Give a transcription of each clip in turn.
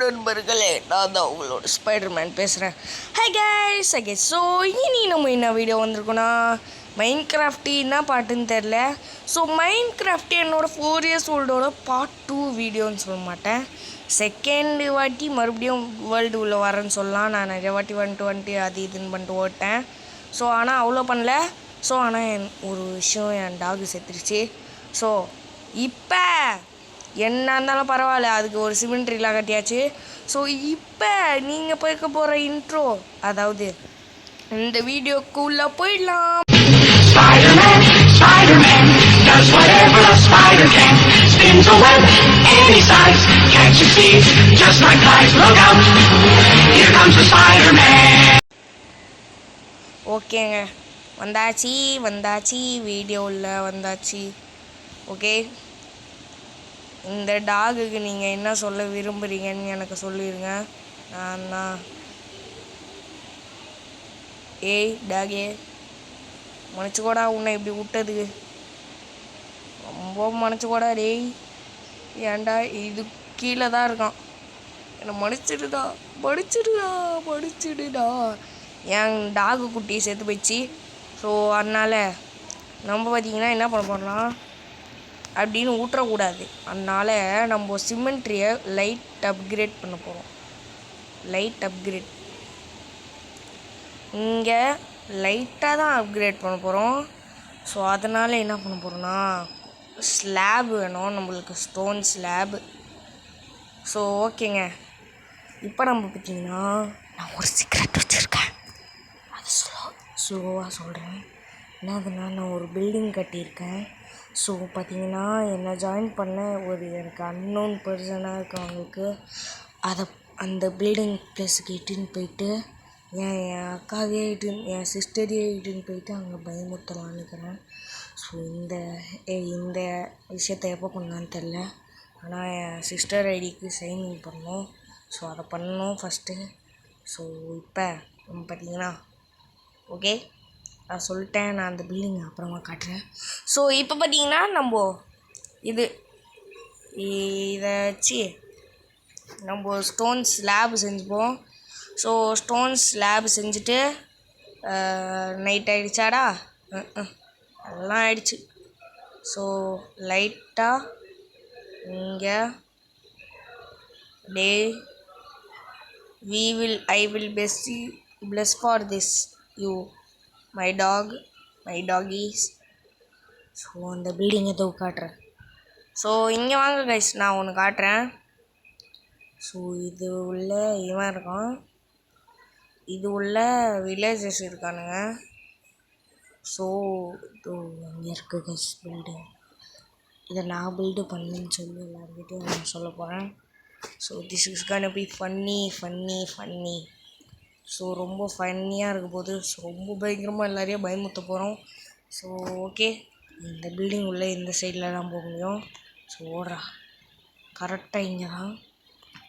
நண்பர்களே, நான் தான் உங்களோட ஸ்பைடர்மேன் பேசுகிறேன். ஹை கைஸ் ஸோ இனி நம்ம என்ன வீடியோ வந்திருக்கோன்னா மைண்ட் கிராஃப்டி என்ன பாட்டுன்னு தெரில. ஸோ மைண்ட் கிராஃப்டி என்னோட 4 years ஓல்டோட பார்ட் 2 வீடியோன்னு சொல்ல மாட்டேன். செகண்ட் வாட்டி மறுபடியும் வேர்ல்டு உள்ள வரேன்னு சொல்லலாம். நான் நிறைய வாட்டி வந்துட்டு அது இதுன்னு பண்ணிட்டு ஓட்டேன். ஸோ ஆனால் அவ்வளோ பண்ணல. ஸோ ஆனால் ஒரு விஷயம், என் டாகு செத்துருச்சு. ஸோ இப்போ என்ன இருந்தாலும் பரவாயில்ல, அதுக்கு ஒரு சிமெண்ட்ரிலாம் கட்டியாச்சு. ஸோ இப்போ நீங்கள் போய்க்க போகிற இன்ட்ரோ, அதாவது இந்த வீடியோக்குள்ளே போயிடலாம். Spider-Man, Spider-Man, does whatever a spider can. Spins a web any size, catches thieves just like flies. Look out, here comes the Spider-Man. ஓகேங்க, வந்தாச்சு வீடியோவில் வந்தாச்சு. ஓகே, இந்த டாகுக்கு நீங்கள் என்ன சொல்ல விரும்புகிறீங்கன்னு எனக்கு சொல்லிடுங்க. நான் தான் ஏய் டாகே, மன்னிச்சுக்கோடா உன்னை இப்படி விட்டதுக்கு, ரொம்ப மன்னிச்சுக்கோடா டேய். ஏன்டா இது கீழே தான் இருக்கான், என்னை மன்னிச்சிடுடா. என் டாகு குட்டி சேர்த்து போயிடுச்சு. ஸோ அதனால் நம்ம பார்த்திங்கன்னா என்ன பண்ண போகிறோம்னா, அப்படின்னு ஊற்றக்கூடாது. அதனால் நம்ம சிமெண்ட்ரியை லைட் அப்கிரேட் பண்ண போகிறோம். இங்கே லைட்டாக தான் அப்கிரேட் பண்ண போகிறோம். ஸோ அதனால் என்ன பண்ண போகிறோன்னா, ஸ்லாப் வேணும் நம்மளுக்கு, ஸ்டோன் ஸ்லாப். ஸோ ஓகேங்க, இப்போ நம்ம பார்த்திங்கன்னா நான் ஒரு சீக்ரெட் வச்சுருக்கேன், அது ஸ்லோவாக சொல்கிறேன். என்னதுன்னா, நான் ஒரு பில்டிங் கட்டியிருக்கேன். ஸோ பார்த்திங்கன்னா என்னை ஜாயின் பண்ண ஒரு எனக்கு அன்னோன் பர்சனாக இருக்கவங்களுக்கு அந்த பில்டிங் ப்ளேஸுக்கு இட்டுன்னு போயிட்டு என் அக்காவே என் சிஸ்டரையே இட்டுன்னு போயிட்டு அங்கே பயமுறுத்தலான்னு இருக்கிறேன். ஸோ இந்த விஷயத்தை எப்போ பண்ணலான்னு தெரில. ஆனால் என் சிஸ்டர் ஐடிக்கு சைன் பண்ணணும். ஸோ அதை பண்ணணும் ஃபஸ்ட்டு. ஸோ இப்போ நம்ம பார்த்திங்கன்னா ஓகே, நான் சொல்லிட்டேன். நான் அந்த பில்டிங் அப்புறமா காட்டுறேன். ஸோ இப்போ பார்த்தீங்கன்னா நம்ம இதை வச்சு நம்ம ஸ்டோன் ஸ்லாப் செஞ்சுப்போம். ஸோ ஸ்டோன் ஸ்லாப் செஞ்சுட்டு நைட் ஆகிடுச்சாடா, எல்லாம் ஆயிடுச்சு. ஸோ லைட்டாக இங்கே day I will bless for this you my doggies. So அந்த பில்டிங்கை எதோ காட்டுறேன். ஸோ இங்கே வாங்க கைஸ், நான் ஒன்று காட்டுறேன். ஸோ இது உள்ள இவன் இருக்கான், இது உள்ள வில்லேஜஸ் இருக்கானுங்க. ஸோ இதோ இங்கே இருக்குது கைஸ் பில்டிங். இதை நான் பில்டு பண்ணுன்னு சொல்லி எல்லாருக்கிட்டையும் நான் சொல்ல போகிறேன். So this is gonna be funny. So ரொம்ப ஃபன்னியாக இருக்க போது. ஸோ ரொம்ப பயங்கரமாக எல்லாரையும் பயமுறுத்த போகிறோம். ஸோ ஓகே, இந்த பில்டிங் உள்ளே இந்த சைடில் தான் போக முடியும். ஸோ ஓடுறா, கரெக்டாக இங்கே தான்.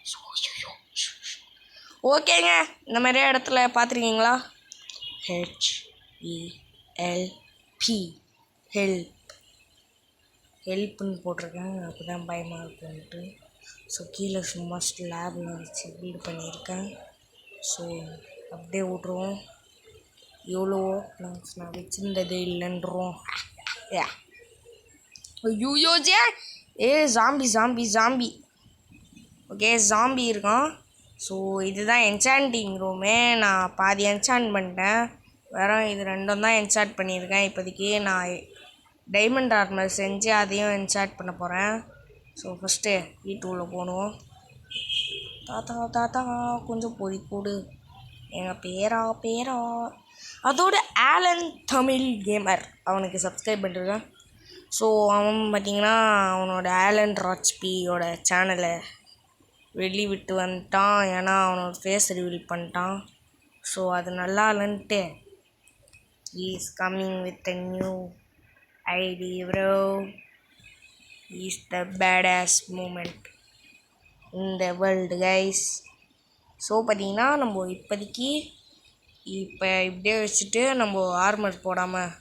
ஸோ ஓகேங்க, இந்த மாதிரியே இடத்துல பார்த்துருக்கீங்களா, HELP ஹெல்ப்னு போட்டிருக்கேன், அப்போ தான் பயமாக இருக்குன்ட்டு. ஸோ கீழே சும்மா ஸ்லாப்ல வச்சு பில்டு பண்ணியிருக்கேன். ஸோ அப்படியே விட்ருவோம். எவ்வளோ பிளான்ஸ் நான் வச்சுருந்தது இல்லைன்றோம். ஐயோ ஜாம்பி ஓகே, ஜாம்பி இருக்கான். ஸோ இதுதான் என்சாண்டிங் ரூமு. நான் பாதி என்சாண்ட் பண்ணிட்டேன், வெறும் இது ரெண்டும் தான் என்சாண்ட் பண்ணியிருக்கேன். இப்போதைக்கு நான் டைமண்ட் ஆர்மர் செஞ்சு அதையும் என்சாண்ட் பண்ண போகிறேன். ஸோ ஃபஸ்ட்டு வீட்டு உள்ளே போகணும். தாத்தா கொஞ்சம் பொறி கூடு. எங்கள் பேரா அதோட ஆலன் தமிழ் கேமர், அவனுக்கு சப்ஸ்கிரைப் பண்ணிருக்கேன். ஸோ அவன் பார்த்திங்கன்னா அவனோட ஆலன் ராஜ்பியோட சேனலை வெளிவிட்டு வந்துட்டான். ஏன்னா அவனோட ஃபேஸ் ரிவீல் பண்ணிட்டான். ஸோ அது நல்லா இல்லைன்ட்டு is coming with a new ID bro. Is the badass moment in the world guys. So பார்த்திங்கன்னா நம்ம இப்போதைக்கு இப்படியே வச்சுட்டு நம்ம ஆர்மர் போடாமல்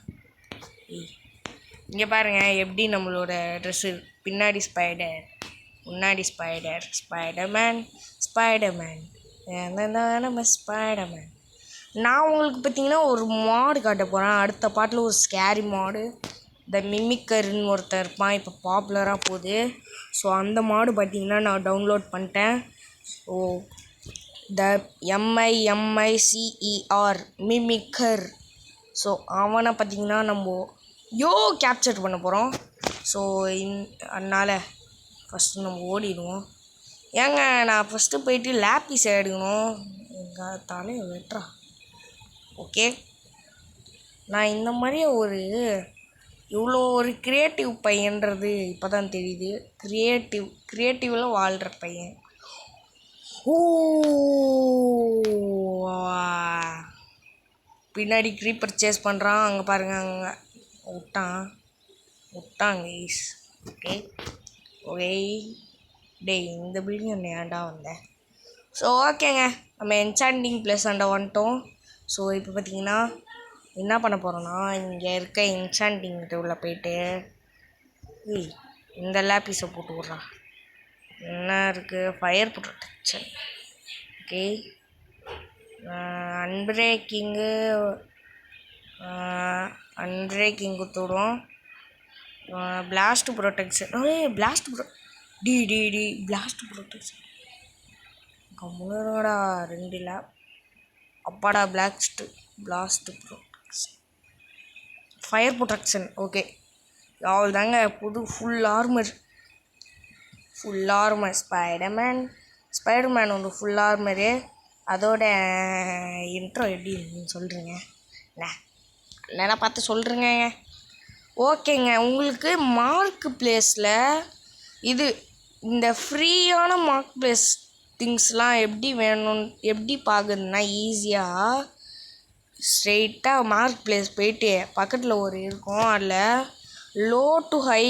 இங்கே பாருங்கள் எப்படி நம்மளோட ட்ரெஸ்ஸு பின்னாடி ஸ்பைடர் முன்னாடி ஸ்பைடர்மேன் நம்ம ஸ்பைடர்மேன். நான் உங்களுக்கு பார்த்தீங்கன்னா ஒரு மாடு காட்ட போகிறேன். அடுத்த பாட்டில் ஒரு ஸ்கேரி மாடு, த மிமிக்கர்னு ஒருத்தர் இருப்பான், இப்போ பாப்புலராக போகுது. ஸோ அந்த மாடு பார்த்தீங்கன்னா நான் டவுன்லோட் பண்ணிட்டேன். So the MIMICER மிமிக்கர். ஸோ அவனை பார்த்தீங்கன்னா நம்ம கேப்சர் பண்ண போகிறோம். ஸோ அதனால் ஃபஸ்ட்டு நம்ம ஓடிடுவோம். ஏங்க நான் ஃபஸ்ட்டு போயிட்டு லேப்பிஸ் எடுக்கணும். எங்கள் தலையை வெட்டுறா. ஓகே, நான் இந்த மாதிரி இவ்வளோ ஒரு க்ரியேட்டிவ் பையன்றது இப்போ தான் தெரியுது. க்ரியேட்டிவில் வாழ்கிற பையன். ஓ, பின்னாடி க்ரீப்பர் சேஸ் பண்ணுறான். அங்கே பாருங்கள், அங்கே விட்டான் கைஸ். ஓகே டேய், இந்த பில்டிங் என்ன ஏன்டா வந்தேன்? ஸோ ஓகேங்க, நம்ம என்சாண்டிங் பிளேஸ் அண்டை வந்துட்டோம். ஸோ இப்போ பார்த்தீங்கன்னா என்ன பண்ண போகிறோன்னா, இங்கே இருக்க என்சாண்டிங் உள்ள போயிட்டு இந்த லேப்பீஸை போட்டு விட்றான். என்ன இருக்குது? Fire protection. ஓகே, அன்பிரேக்கிங் கொடுத்துவிடும். Blast protection. பிளாஸ்ட் ப்ரொடெக்ஷன் கம்முனடா. 2 லேப் அப்பாடா. Blast protection, fire protection. Okay, அவள் தாங்க புது ஃபுல் ஆர்மர். ஸ்பைடர்மேன் ஒன்று ஃபுல் ஆர்மரு. அதோட இன்ட்ரோ எப்படி இருக்குன்னு சொல்கிறீங்க? என்னென்ன பார்த்து சொல்கிறேங்க. ஓகேங்க, உங்களுக்கு மார்க் பிளேஸில் இந்த ஃப்ரீயான மார்க் பிளேஸ் திங்ஸ்லாம் எப்படி பார்க்குதுன்னா, ஈஸியாக ஸ்ட்ரெயிட்டாக மார்க் பிளேஸ் போயிட்டு பக்கத்தில் ஒரு இருக்கும், அதில் லோ டு ஹை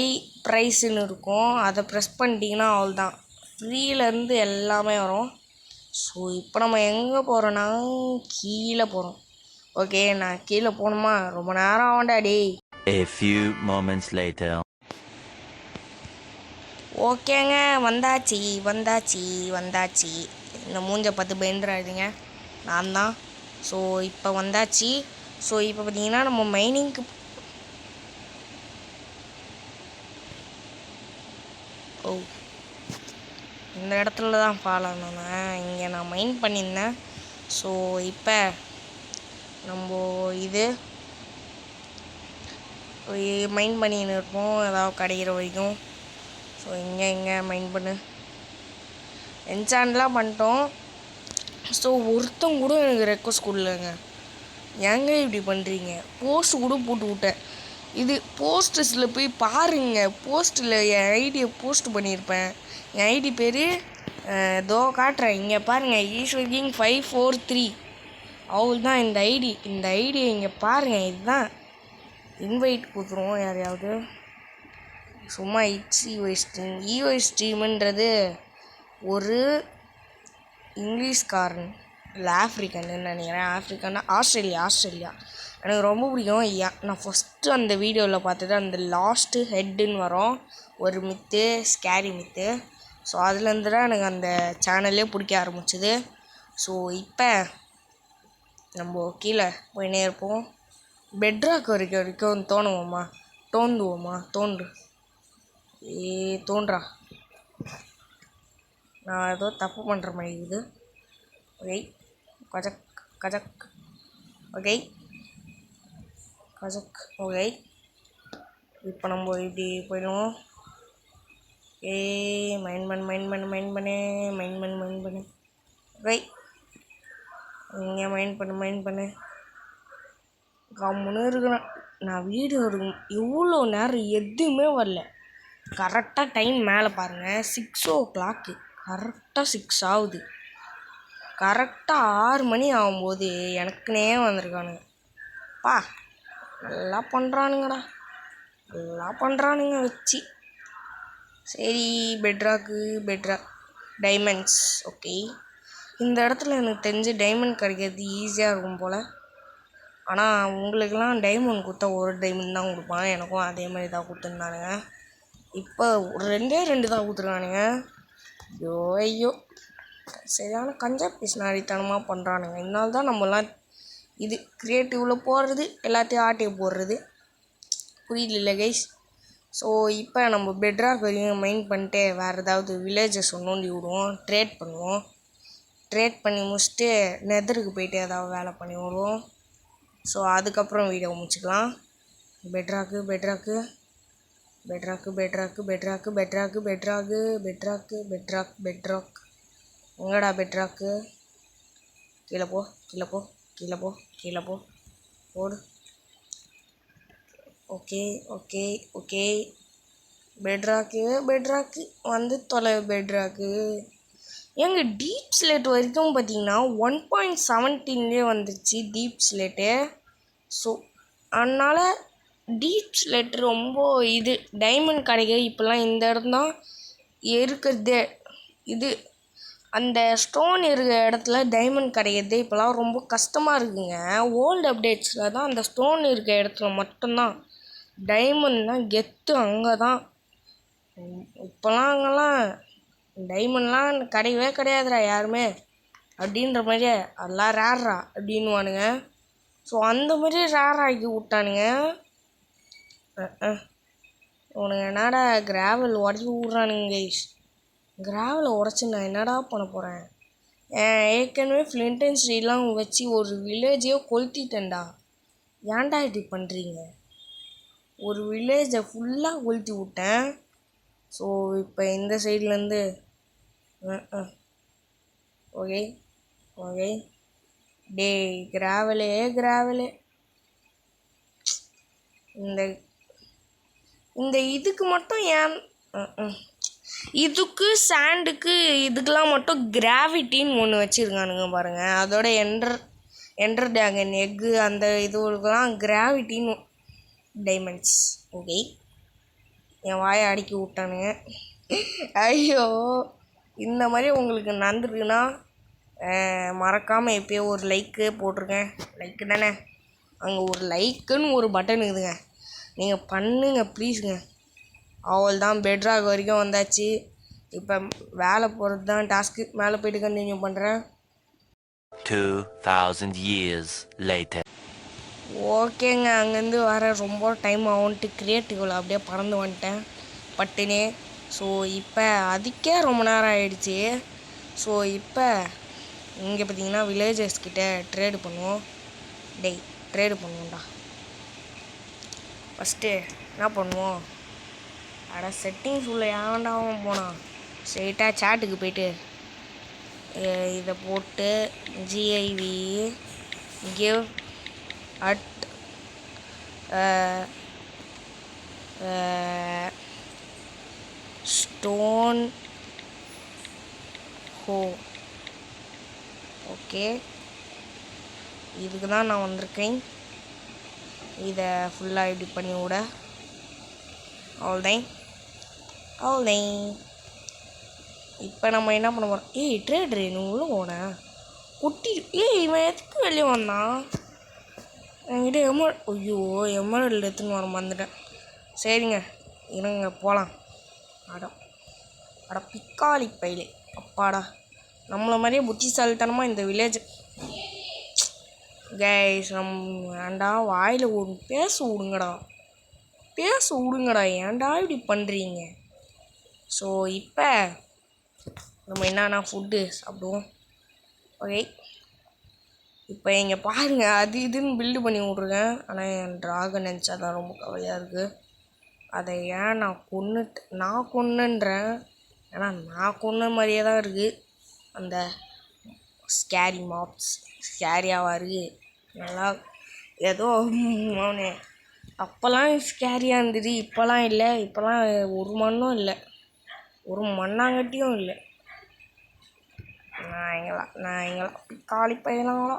ப்ரைஸுன்னு இருக்கும். அதை ப்ரெஸ் பண்ணிட்டீங்கன்னா அவ்வளோதான், ஃப்ரீலேருந்து எல்லாமே வரும். ஸோ இப்போ நம்ம எங்கே போகிறோன்னா கீழே போகிறோம். ஓகே, நான் கீழே போகணுமா? ரொம்ப நேரம் ஆகும்டா டேய். A few moments later. ஓகேங்க, வந்தாச்சு. இந்த மூஞ்சை பார்த்து பயந்துடாதீங்க, நான் தான். ஸோ இப்போ வந்தாச்சு. ஸோ இப்போ பார்த்தீங்கன்னா நம்ம மைனிங்க்கு இந்த இடத்துல தான் ஃபாலோ ஆனேன். இங்கே நான் மைன் பண்ணியிருந்தேன். ஸோ இப்போ நம்ம மைன் பண்ணின்னு இருப்போம் ஏதாவது கிடைக்கிற வரைக்கும். ஸோ இங்கே மைன் பண்ணு என்சான்லாம் பண்ணிட்டோம். ஸோ ஒருத்தங்க கூட எனக்கு ரெக்வஸ்ட் கொடுலங்க, ஏங்க இப்படி பண்ணுறீங்க? போஸ்ட் கூட போட்டு விட்டேன். இது போஸ்டஸில் போய் பாருங்கள். போஸ்ட்டில் என் ஐடியை போஸ்ட் பண்ணியிருப்பேன். என் ஐடி பேர் இதோ காட்டுறேன், இங்கே பாருங்கள், ஈஸ்வர்கிங் 543. அவள் தான் இந்த ஐடியை இங்கே பாருங்கள். இதுதான் இன்வைட் கொடுத்துருவோம் யாரையாவது. சும்மா இஓஐ ஸ்ட்ரீமுன்றது ஒரு இங்கிலீஷ்காரன் இல்லை ஆஃப்ரிக்கன்னு நினைக்கிறேன். ஆஃப்ரிக்கன்னா ஆஸ்திரேலியா. எனக்கு ரொம்ப பிடிக்கும். நான் ஃபஸ்ட்டு அந்த வீடியோவில் பார்த்துட்டு அந்த லாஸ்ட்டு ஹெட்டுன்னு வரும் ஒரு மித்து, ஸ்கேரி மித்து. ஸோ அதுலேருந்து தான் எனக்கு அந்த சேனல்லே பிடிக்க ஆரம்பிச்சிது. ஸோ இப்போ நம்ம கீழே போயினே இருப்போம். பெட்ராக் வரைக்கும் தோண்டுவோமா? தோன்றா. நான் ஏதோ தப்பு பண்ணுற மாதிரி இருக்குது. ஓகே, கஜக். ஓகே, இப்போ நம்ம இப்படி போயிடுவோம். மைன் பண்ணு. ஓகே, இங்கே மைன் பண்ணு. கம்முன்னு இருக்கிறேன் நான். வீடியோ இருக்கும் எவ்வளோ நேரம் எதுவுமே வரல. கரெக்டாக டைம் மேலே பாருங்கள், 6 o'clock. கரெக்டாக 6 ஆகுது. கரெக்டாக 6 மணி ஆகும்போது எனக்குனே வந்திருக்கானுங்க. நல்லா பண்ணுறானுங்க வச்சு. சரி, பெட்ராக் டைமண்ட்ஸ். ஓகே, இந்த இடத்துல எனக்கு தெரிஞ்சு டைமண்ட் கிடைக்கிறது ஈஸியாக இருக்கும் போல். ஆனால் உங்களுக்கெல்லாம் டைமண்ட் கொடுத்தா ஒரு டைமண்ட் தான் கொடுப்பான். எனக்கும் அதே மாதிரி தான் கொடுத்துருந்தானுங்க. இப்போ ரெண்டே 2 தான் ஊற்றுறானுங்க. ஐயோ சரியான கஞ்சா பிஸ்னாரித்தனமாக பண்ணுறானுங்க. இதனால தான் நம்மலாம் இது க்ரியேட்டிவில் போடுறது, எல்லாத்தையும் ஆட்டையை போடுறது. புரியல கைஸ். ஸோ இப்போ நம்ம பெட்ராக் வரையும் மைண்ட் பண்ணிட்டு வேறு ஏதாவது வில்லேஜஸ் நோண்டி விடுவோம், ட்ரேட் பண்ணுவோம். ட்ரேட் பண்ணி முடிச்சுட்டு நெதருக்கு போயிட்டு ஏதாவது வேலை பண்ணி விடுவோம். ஸோ அதுக்கப்புறம் வீடியோ முடிச்சுக்கலாம். பெட்ராக்கு பெட்ராக்கு பெட்ராக்கு பெட்ராக்கு பெட்ராக்கு பெட்ராக்கு பெட்ராக்கு பெட்ராக்கு பெட்ராக் பெட்ராக் எங்கடா பெட்ராக்கு? கீழே போ கீழே போ கீழே போ கீழே போ போடு. ஓகே ஓகே ஓகே பெட்ராக்கு பெட்ராக்கு வந்து தொலை பெட்ராக்கு. எங்க டீப் ஸ்லேட் வரைக்கும் பார்த்தீங்கன்னா 1.17 வந்துருச்சு டீப் ஸ்லேட்டு. ஸோ அதனால் டீப் ஸ்லேட் ரொம்ப இது டைமண்ட் கிடைக்க இப்போல்லாம் இந்த இடம் தான் இருக்கிறதே. இது அந்த ஸ்டோன் இருக்கிற இடத்துல டைமண்ட் கிடைக்கிறது இப்போலாம் ரொம்ப கஷ்டமாக இருக்குங்க. ஓல்டு அப்டேட்ஸில் தான் அந்த ஸ்டோன் இருக்கிற இடத்துல மட்டும்தான் டைமண்ட் தான் கெத்து. அங்கே தான் இப்போலாம் அங்கெல்லாம் டைமண்ட்லாம் கிடையவே கிடையாதுடா யாருமே அப்படின்ற மாதிரியே அதெல்லாம் ரேர்ரா அப்படின்வானுங்க. ஸோ அந்த மாதிரி ரேர் ஆக்கி விட்டானுங்க. உனக்கு என்னடா கிராவல் உடச்சி விட்றானுங்க கைஸ். கிராவலை உடச்சி நான் என்னடா பண்ண போகிறேன்? ஏற்கனவே ஃப்ளிண்ட் அண்ட் ஸ்டீல்லாம் வச்சு ஒரு வில்லேஜையோ கொளுத்திட்டேன்டா. ஏன்டா இப்படி பண்ணுறீங்க? ஒரு வில்லேஜை ஃபுல்லாக கொளுத்தி விட்டேன். ஸோ இப்போ இந்த சைட்லேருந்து ஓகே ஓகே டே கிராவலே கிராவலே இந்த இதுக்கு மட்டும் ஏன் இதுக்கு சாண்டுக்கு இதுக்கெலாம் மட்டும் கிராவிட்டின்னு ஒன்று வச்சுருக்கானுங்க பாருங்கள். அதோட என்டர் ட்ராகன் எக்கு அந்த இதுக்கெலாம் கிராவிட்டின்னு டைமண்ட்ஸ். ஓகே என் வாயை அடுக்கி விட்டானுங்க. ஐயோ இந்த மாதிரி உங்களுக்கு நடந்துருக்குன்னா மறக்காமல் எப்போயோ ஒரு லைக்கு போட்டிருக்கேன். லைக்கு தானே, அங்கே ஒரு லைக்குன்னு ஒரு பட்டன் இருக்குதுங்க, நீங்கள் பண்ணுங்க ப்ளீஸுங்க. அவள் தான் பெட்ராக் வரைக்கும் வந்தாச்சு. இப்போ வேலை போகிறது தான் டாஸ்க்கு. மேலே போய்ட்டு கண்டினியூ பண்ணுறேன். 2000 years later. ஓகேங்க, அங்கேருந்து வர ரொம்ப டைம் ஆகும்ன்ட்டு கிரியேட்டிவில் அப்படியே பறந்து வந்துட்டேன் பட்டுனே. ஸோ இப்போ அதுக்கே ரொம்ப நேரம் ஆகிடுச்சி. ஸோ இப்போ இங்கே பார்த்தீங்கன்னா வில்லேஜஸ்கிட்ட ட்ரேடு பண்ணுவோம். ட்ரேடு பண்ணுவோம்டா. ஃபஸ்ட்டு என்ன பண்ணுவோம்? செட்டிங்ஸ் உள்ள ஏன்டாவும் போனான். ஸ்ட்ரெயிட்டாக சேட்டுக்கு போய்ட்டு இதை போட்டு GIV give at stone ho. Okay, இதுக்கு தான் நான் வந்திருக்கேன். இதை ஃபுல்லாக இப்படி பண்ணி விட அவ்வளோதான். இப்போ நம்ம என்ன பண்ண போகிறோம்? ட்ரேட்ரு நீ உள்ளே போனேன் குட்டி. இவன் எதுக்கு வெளியே வந்தான்? என்கிட்ட எமரல்டு எடுத்துன்னு வர மறந்துட்டேன். சரிங்க இருங்க போகலாம். அட பிக்காளி பையிலே. அப்பாடா, நம்மளை மாதிரியே புத்திசாலித்தனமாக இந்த வில்லேஜ் கைஸ் ஏன்டா வாயில் ஒரு பேச விடுங்கடா. ஏன்டா இப்படி பண்ணுறீங்க? ஸோ இப்போ நம்ம என்னென்னா ஃபுட்டு சாப்பிடுவோம். ஓகே, இப்போ இங்கே பாருங்கள், அது இதுன்னு பில்டு பண்ணி விட்ருக்கேன். ஆனால் என் ட்ராகன் நினச்சா தான் ரொம்ப கவலையாக இருக்குது. அதை ஏன் நான் கொன்னுன்றேன். ஏன்னா நான் கொன்ன மாதிரியே தான் இருக்குது. அந்த ஸ்கேரி மாப்ஸ் ஸ்கேரியாவாக இருக்குது. நல்லா ஏதோ அவனே அப்போல்லாம் ஸ்கேரியாக இருந்தது, இப்போலாம் இல்லை. இப்போலாம் ஒரு மண்ணும் இல்லை, ஒரு மண்ணாங்கட்டியும் இல்லை. நான் எங்களா காலி பையனாங்களா?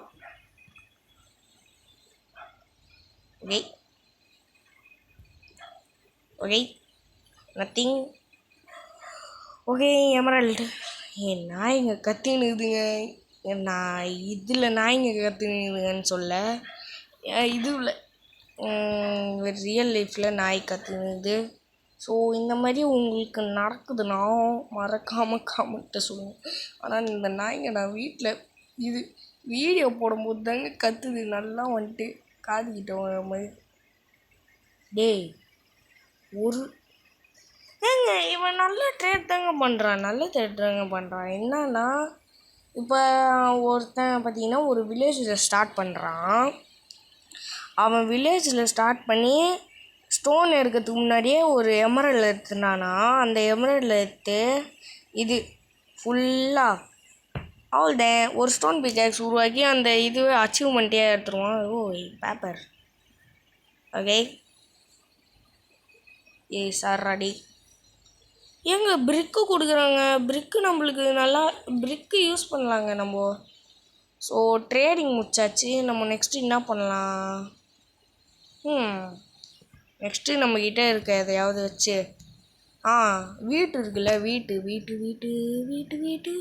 Okay nothing. Okay emerald. நாய்ங்க கத்தினுக்குதுங்க. நான் இதில் நாய்ங்க கத்தினுக்குதுங்கன்னு சொல்ல, இதுவில் ரியல் லைஃப்பில் நாய் கத்தினுக்குது. ஸோ இந்த மாதிரி உங்களுக்கு நடக்குதுன்னா மறக்காமல் கமெண்ட்டை சொல்லுங்கள். ஆனால் இந்த நாய்ங்க நான் வீட்டில் இது வீடியோ போடும்போது தாங்க கத்துது நல்லா வந்துட்டு காதுகிட்ட வர மாதிரி. டேய் ஒரு ஏங்க இவன் நல்ல ட்ரேட் தாங்க பண்ணுறான், நல்ல ட்ரேட் தாங்க பண்ணுறான். என்னன்னா இப்போ ஒருத்தன் பார்த்தீங்கன்னா ஒரு வில்லேஜில் ஸ்டார்ட் பண்ணுறான். அவன் வில்லேஜில் ஸ்டார்ட் பண்ணி ஸ்டோன் எடுக்கிறதுக்கு முன்னாடியே ஒரு எமரல்ட் எடுத்துனானா, அந்த எமரல்ட் எடுத்து இது ஃபுல்லாக அவ்வளோதான் ஒரு ஸ்டோன் பிக்காக்ஸ் உருவாக்கி அந்த இதுவே அச்சீவ்மெண்ட்டே எடுத்துருவான். ஓ பேப்பர் ஓகே. Sir ready. ஏங்க பிரிக்கு கொடுக்குறாங்க, பிரிக்கு நம்மளுக்கு நல்லா பிரிக்கு யூஸ் பண்ணலாங்க நம்ம. ஸோ ட்ரேடிங் முடிச்சாச்சு. நம்ம நெக்ஸ்ட்டு என்ன பண்ணலாம்? நெக்ஸ்ட்டு நம்மக்கிட்ட இருக்க எதையாவது வச்சு வீட்டு இருக்குல்ல, வீட்டு வீட்டு வீட்டு வீட்டு வீட்டு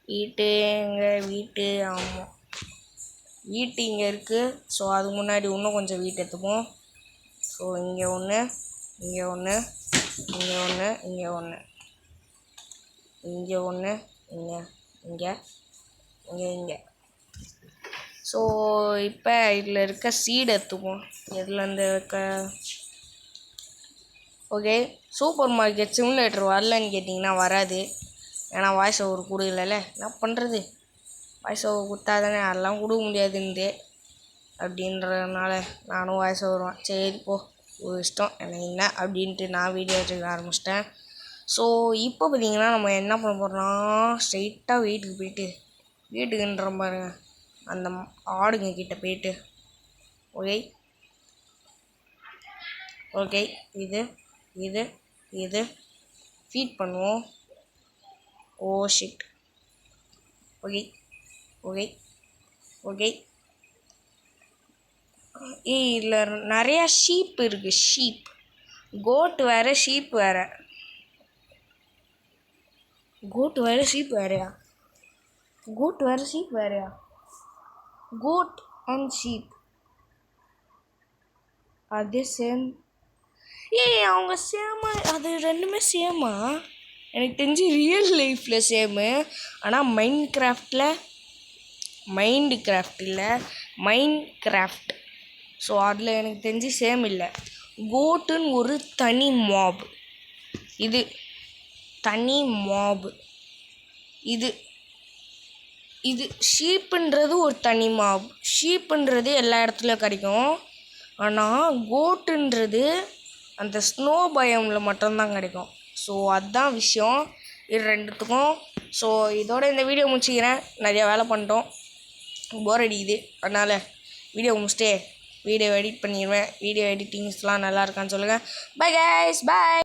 வீட்டு எங்கள் வீட்டு ஆமாம் வீட்டு இங்கே இருக்குது. ஸோ அதுக்கு முன்னாடி இன்னும் கொஞ்சம் வீட்டு எடுத்துப்போம். ஸோ இங்கே ஒன்று, இங்கே ஒன்று, இங்கே ஒன்று, இங்கே ஒன்று, இங்கே ஒன்று, இங்கே இங்கே இங்கே இங்கே. ஸோ இப்போ இதில் இருக்க சீடு எடுத்துப்போம். இதுலேருந்து இருக்க ஓகே. சூப்பர் மார்க்கெட் சிமுலேட்டர் வரலன்னு கேட்டிங்கன்னா வராது. ஏன்னா வாய்ஸ் ஓவர் கொடுக்கல. என்ன பண்ணுறது, வாய்ஸ் ஓவர் கொடுத்தா தானே அதெல்லாம் கொடுக்க முடியாதுன்னு அப்படின்றதுனால நானும் வாய்ஸ் ஓவருவேன். சரி போ ஒரு இஷ்டம் எனக்கு என்ன அப்படின்ட்டு நான் வீடியோ எடுத்துக்க ஆரம்பிச்சிட்டேன். ஸோ இப்போ பார்த்தீங்கன்னா நம்ம என்ன பண்ண போகிறோம்னா ஸ்ட்ரைட்டாக வீட்டுக்கு போயிட்டு வீட்டுக்குன்ற பாருங்க அந்த ஆடுங்க கிட்ட போயிட்டு ஓகே ஓகே இது இது இது ஃபீட் பண்ணுவோம். Oh shit. Okay okay okay. இதில் நிறையா ஷீப் இருக்குது. ஷீப் கோட்டு வேறு ஷீப் வேறு. கோட்டு வேறு ஷீப் வேறையா? கோட் வேறு ஷீப் வேறையா? கோட் அண்ட் ஷீப் அதே சேம். அவங்க சேமா? அது ரெண்டுமே சேமா? எனக்கு தெரிஞ்சு ரியல் லைஃப்பில் சேமு. ஆனால் மைண்ட் கிராஃப்ட் இல்லை மைண்ட் கிராஃப்ட். ஸோ அதில் எனக்கு தெரிஞ்சு சேம் இல்லை. கோட்டுன்னு ஒரு தனி மாப், இது தனி மாப். இது இது ஷீப்புன்றது ஒரு தனி மாப். ஷீப்புன்றது எல்லா இடத்துலையும் கிடைக்கும். ஆனால் கோட்டுன்றது அந்த ஸ்னோ பயமில் மட்டும்தான் கிடைக்கும். ஸோ அதுதான் விஷயம் இது ரெண்டுத்துக்கும். ஸோ இதோட இந்த வீடியோ முடிச்சுக்கிறேன். நிறையா வேலை பண்ணிட்டோம், போர் அடிக்குது. அதனால் வீடியோ முடிச்சுட்டே வீடியோ எடிட் பண்ணிடுவேன். வீடியோ எடிட்டிங்ஸ்லாம் நல்லா இருக்கான்னு சொல்லுங்கள். Bye guys, by.